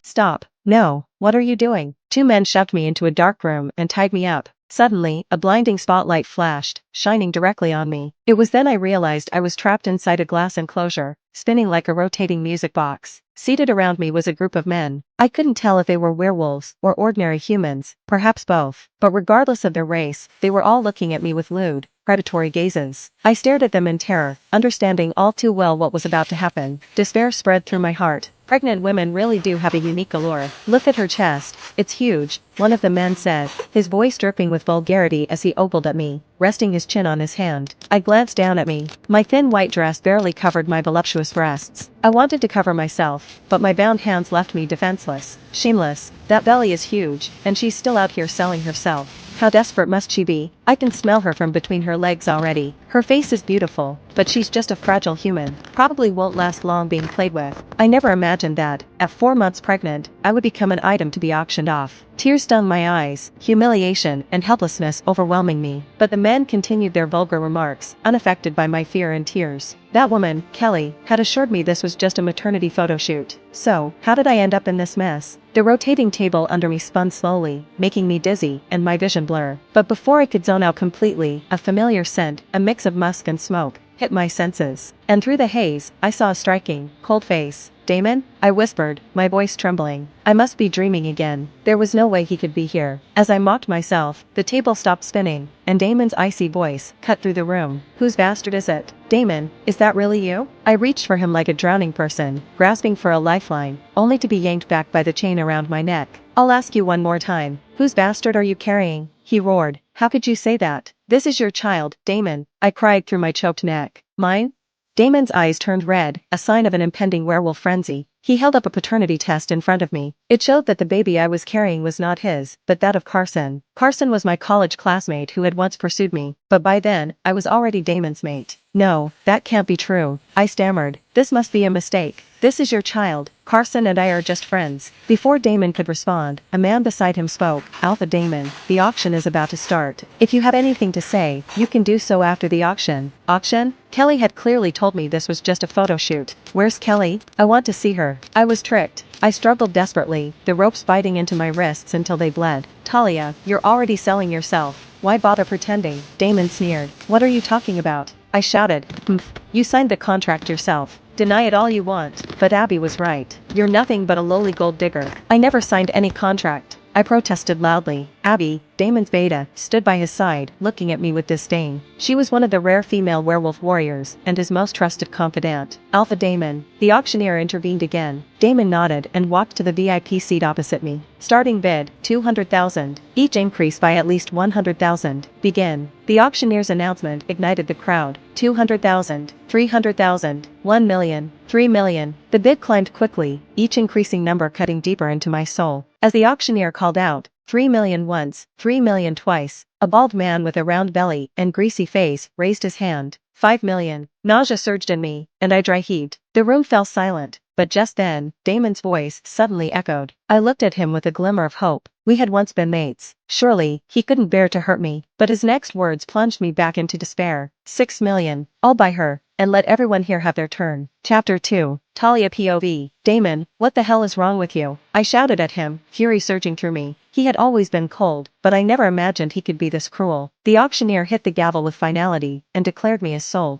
Stop. No. What are you doing? Two men shoved me into a dark room and tied me up. Suddenly, a blinding spotlight flashed, shining directly on me. It was then I realized I was trapped inside a glass enclosure, spinning like a rotating music box. Seated around me was a group of men. I couldn't tell if they were werewolves or ordinary humans, perhaps both. But regardless of their race, they were all looking at me with lewd, predatory gazes. I stared at them in terror, understanding all too well what was about to happen. Despair spread through my heart. Pregnant women really do have a unique allure. Look at her chest. It's huge, one of the men said, his voice dripping with vulgarity as he ogled at me, resting his chin on his hand. I glanced down at me. My thin white dress barely covered my voluptuous breasts. I wanted to cover myself, but my bound hands left me defenseless. Shameless. That belly is huge, and she's still out here selling herself. How desperate must she be? I can smell her from between her legs already. Her face is beautiful, but she's just a fragile human. Probably won't last long being played with. I never imagined that, at 4 months pregnant, I would become an item to be auctioned off. Tears stung my eyes, humiliation and helplessness overwhelming me. But the men continued their vulgar remarks, unaffected by my fear and tears. That woman, Kelly, had assured me this was just a maternity photo shoot. So, how did I end up in this mess? The rotating table under me spun slowly, making me dizzy and my vision blur. But before I could zone out completely, a familiar scent, a mix of musk and smoke, hit my senses. And through the haze, I saw a striking, cold face. Damon? I whispered, my voice trembling. I must be dreaming again. There was no way he could be here. As I mocked myself, the table stopped spinning, and Damon's icy voice cut through the room. Whose bastard is it? Damon, is that really you? I reached for him like a drowning person, grasping for a lifeline, only to be yanked back by the chain around my neck. I'll ask you one more time. Whose bastard are you carrying? He roared. How could you say that? This is your child, Damon, I cried through my choked neck. Mine? Damon's eyes turned red, a sign of an impending werewolf frenzy. He held up a paternity test in front of me. It showed that the baby I was carrying was not his, but that of Carson. Carson was my college classmate who had once pursued me, but by then, I was already Damon's mate. No, that can't be true, I stammered. This must be a mistake. This is your child. Carson and I are just friends. Before Damon could respond, a man beside him spoke. Alpha Damon, the auction is about to start. If you have anything to say, you can do so after the auction. Auction? Kelly had clearly told me this was just a photo shoot. Where's Kelly? I want to see her. I was tricked. I struggled desperately, the ropes biting into my wrists until they bled. Talia, you're already selling yourself. Why bother pretending? Damon sneered. What are you talking about? I shouted. You signed the contract yourself. Deny it all you want, but Abby was right. You're nothing but a lowly gold digger. I never signed any contract. I protested loudly. Abby, Damon's beta, stood by his side, looking at me with disdain. She was one of the rare female werewolf warriors, and his most trusted confidant. Alpha Damon. The auctioneer intervened again. Damon nodded and walked to the VIP seat opposite me. Starting bid, 200,000. Each increase by at least 100,000. Begin. The auctioneer's announcement ignited the crowd. 200,000, 300,000, 1 million, 3 million. The bid climbed quickly, each increasing number cutting deeper into my soul. As the auctioneer called out, 3 million once, 3 million twice, a bald man with a round belly and greasy face raised his hand. 5 million. Nausea surged in me, and I dry heaved. The room fell silent, but just then, Damon's voice suddenly echoed. I looked at him with a glimmer of hope. We had once been mates. Surely, he couldn't bear to hurt me, but his next words plunged me back into despair. 6 million. I'll buy her, and let everyone here have their turn. Chapter 2. Talia POV. Damon, what the hell is wrong with you? I shouted at him, fury surging through me. He had always been cold, but I never imagined he could be this cruel. The auctioneer hit the gavel with finality, and declared me as sold.